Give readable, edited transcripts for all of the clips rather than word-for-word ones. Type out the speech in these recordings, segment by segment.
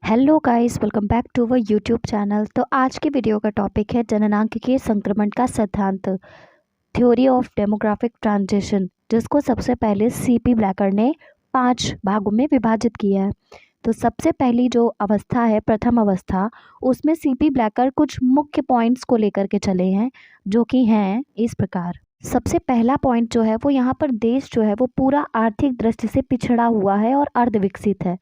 Hello guys, welcome back to our YouTube channel. तो आज की वीडियो का टॉपिक है जननांग संक्रमण का सिद्धांत, थ्योरी ऑफ डेमोग्राफिक ट्रांजिशन, जिसको सबसे पहले सीपी ब्लैकर ने 5 भागों में विभाजित किया है। तो सबसे पहली जो अवस्था है, प्रथम अवस्था, उसमें सीपी ब्लैकर कुछ मुख्य पॉइंट्स को लेकर के चले हैं, जो कि हैं इस प्रकार। सबसे पहला पॉइंट जो है वो यहाँ पर देश जो है वो पूरा आर्थिक दृष्टि से पिछड़ा हुआ है और अर्धविकसित है।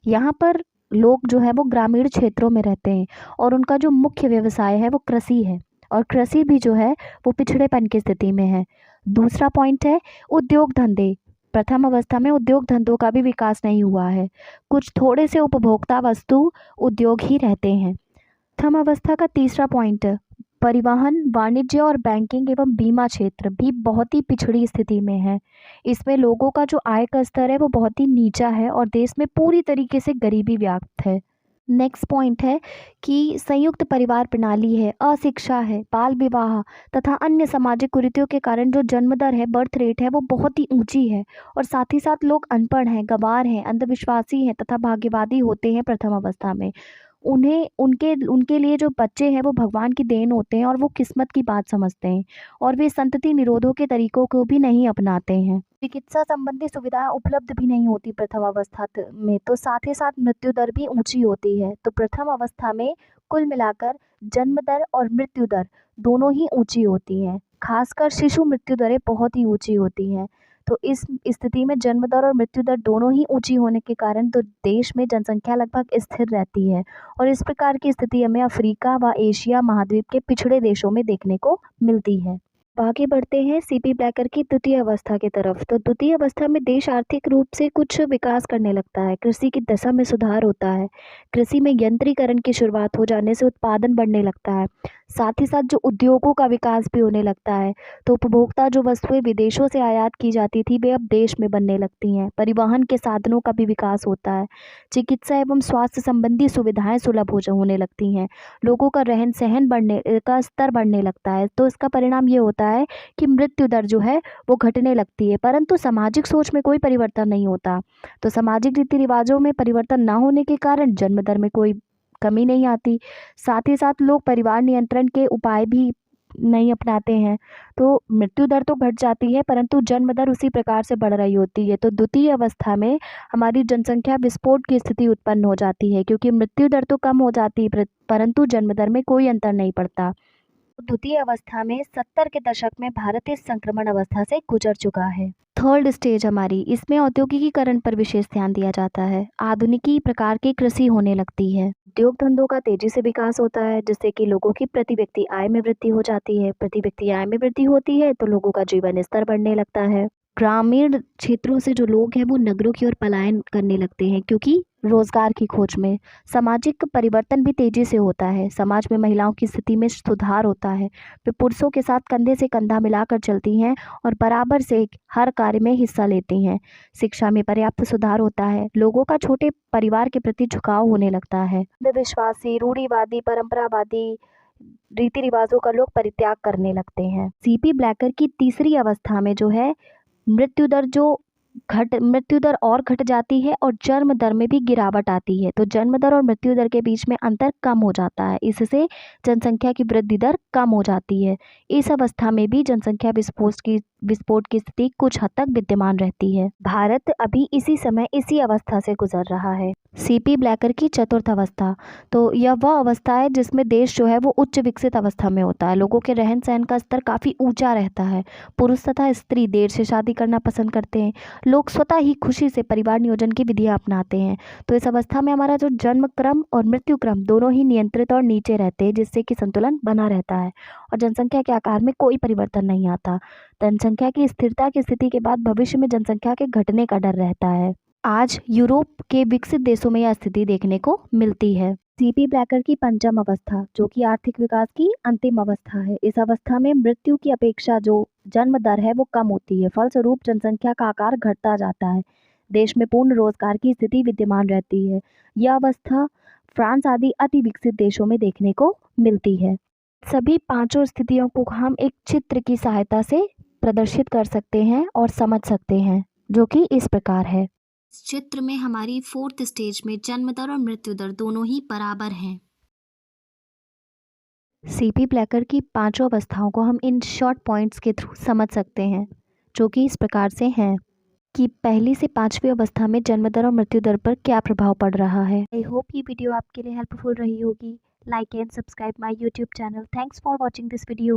यहाँ पर लोग जो है वो ग्रामीण क्षेत्रों में रहते हैं और उनका जो मुख्य व्यवसाय है वो कृषि है, और कृषि भी जो है वो पिछड़ेपन की स्थिति में है। दूसरा पॉइंट है उद्योग धंधे। प्रथम अवस्था में उद्योग धंधों का भी विकास नहीं हुआ है, कुछ थोड़े से उपभोक्ता वस्तु उद्योग ही रहते हैं। प्रथम अवस्था का तीसरा पॉइंट है परिवहन, वाणिज्य और बैंकिंग एवं बीमा क्षेत्र भी बहुत ही पिछड़ी स्थिति में है। इसमें लोगों का जो आय का स्तर है वो बहुत ही नीचा है और देश में पूरी तरीके से गरीबी व्याप्त है। नेक्स्ट पॉइंट है कि संयुक्त परिवार प्रणाली है, अशिक्षा है, बाल विवाह तथा अन्य सामाजिक कुरीतियों के कारण जो जन्म दर है, बर्थ रेट है, वो बहुत ही ऊंची है। और साथ ही साथ लोग अनपढ़ हैं, गंवार हैं, अंधविश्वासी हैं तथा भाग्यवादी होते हैं प्रथम अवस्था में। उन्हें उनके उनके लिए जो बच्चे हैं वो भगवान की देन होते हैं और वो किस्मत की बात समझते हैं, और वे संतति निरोधों के तरीकों को भी नहीं अपनाते हैं। चिकित्सा संबंधी सुविधाएं उपलब्ध भी नहीं होती प्रथम अवस्था में, तो साथ ही साथ मृत्यु दर भी ऊंची होती है। तो प्रथम अवस्था में कुल मिलाकर जन्म दर और मृत्यु दर दोनों ही ऊंची होती हैं, खासकर शिशु मृत्यु दरें बहुत ही ऊंची होती हैं। तो इस स्थिति में जन्म दर और मृत्यु दर दोनों ही ऊंची होने के कारण तो देश में जनसंख्या लगभग स्थिर रहती है, और इस प्रकार की स्थिति हमें अफ्रीका व एशिया महाद्वीप के पिछड़े देशों में देखने को मिलती है। आगे बढ़ते हैं सीपी ब्लैकर की द्वितीय अवस्था की तरफ। तो द्वितीय अवस्था में देश आर्थिक रूप से कुछ विकास करने लगता है, कृषि की दशा में सुधार होता है, कृषि में यंत्रीकरण की शुरुआत हो जाने से उत्पादन बढ़ने लगता है, साथ ही साथ जो उद्योगों का विकास भी होने लगता है। तो उपभोक्ता जो वस्तुएं विदेशों से आयात की जाती थी वे अब देश में बनने लगती हैं, परिवहन के साधनों का भी विकास होता है, चिकित्सा एवं स्वास्थ्य संबंधी सुविधाएं सुलभ होने लगती हैं, लोगों का रहन सहन बढ़ने का स्तर बढ़ने लगता है। तो इसका परिणाम ये होता है कि मृत्यु दर जो है वो घटने लगती है, परंतु सामाजिक सोच में कोई परिवर्तन नहीं होता। तो सामाजिक रीति रिवाजों में परिवर्तन ना होने के कारण जन्म दर में कोई कमी नहीं आती, साथ ही साथ लोग परिवार नियंत्रण के उपाय भी नहीं अपनाते हैं। तो मृत्यु दर तो घट जाती है परंतु जन्म दर उसी प्रकार से बढ़ रही होती है। तो द्वितीय अवस्था में हमारी जनसंख्या विस्फोट की स्थिति उत्पन्न हो जाती है, क्योंकि मृत्यु दर तो कम हो जाती है परंतु जन्म दर में कोई अंतर नहीं पड़ता। द्वितीय अवस्था में 70 के दशक में भारत इस संक्रमण अवस्था से गुजर चुका है। थर्ड स्टेज हमारी, इसमें औद्योगिकीकरण पर विशेष ध्यान दिया जाता है, आधुनिकी प्रकार की कृषि होने लगती है, उद्योग धंधों का तेजी से विकास होता है, जिससे कि लोगों की प्रति व्यक्ति आय में वृद्धि हो जाती है। प्रति व्यक्ति आय में वृद्धि होती है तो लोगों का जीवन स्तर बढ़ने लगता है। ग्रामीण क्षेत्रों से जो लोग हैं वो नगरों की ओर पलायन करने लगते हैं, क्योंकि रोजगार की खोज में। सामाजिक परिवर्तन भी तेजी से होता है, समाज में महिलाओं की स्थिति में सुधार होता है, वे पुरुषों के साथ कंधे से कंधा मिलाकर चलती हैं और बराबर से हर कार्य में हिस्सा लेती हैं। शिक्षा में पर्याप्त सुधार होता है, लोगों का छोटे परिवार के प्रति झुकाव होने लगता है, अंधविश्वासी, रूढ़िवादी, परंपरावादी रीति रिवाजों का लोग परित्याग करने लगते हैं। सीपी ब्लैकर की तीसरी अवस्था में जो है मृत्यु दर और घट जाती है और जन्म दर में भी गिरावट आती है। तो जन्म दर और मृत्यु दर के बीच में अंतर कम हो जाता है, इससे जनसंख्या की वृद्धि दर कम हो जाती है। इस अवस्था में भी जनसंख्या विस्फोट की स्थिति कुछ हद तक विद्यमान रहती है। भारत अभी इसी समय इसी अवस्था से गुजर रहा है। सीपी ब्लैकर की चतुर्थ अवस्था, तो यह वह अवस्था है जिसमें देश जो है वो उच्च विकसित अवस्था में होता है, लोगों के रहन सहन का स्तर काफ़ी ऊंचा रहता है, पुरुष तथा स्त्री देर से शादी करना पसंद करते हैं, लोग स्वतः ही खुशी से परिवार नियोजन की विधियां अपनाते हैं। तो इस अवस्था में हमारा जो जन्म क्रम और मृत्यु क्रम दोनों ही नियंत्रित और नीचे रहते हैं, जिससे कि संतुलन बना रहता है और जनसंख्या के आकार में कोई परिवर्तन नहीं आता। जनसंख्या की स्थिरता की स्थिति के बाद भविष्य में जनसंख्या के घटने का डर रहता है। आज यूरोप के विकसित देशों में यह स्थिति देखने को मिलती है। सीपी ब्लैकर की पंचम अवस्था, जो कि आर्थिक विकास की अंतिम अवस्था है, इस अवस्था में मृत्यु की अपेक्षा जो जन्म दर है वो कम होती है, फलस्वरूप जनसंख्या का आकार घटता जाता है, देश में पूर्ण रोजगार की स्थिति विद्यमान रहती है। यह अवस्था फ्रांस आदि अति विकसित देशों में देखने को मिलती है। सभी पांचों स्थितियों को हम एक चित्र की सहायता से प्रदर्शित कर सकते हैं और समझ सकते हैं, जो कि इस प्रकार है। इस चित्र में हमारी 4th स्टेज में जन्म दर और मृत्यु दर दोनों ही बराबर हैं। सीपी ब्लैकर की पांचों अवस्थाओं को हम इन शॉर्ट पॉइंट्स के थ्रू समझ सकते हैं, जो कि इस प्रकार से हैं कि पहली से पांचवी अवस्था में जन्म दर और मृत्यु दर पर क्या प्रभाव पड़ रहा है। आई होप ये वीडियो आपके लिए हेल्पफुल रही होगी। Like and subscribe my YouTube channel. Thanks for watching this video.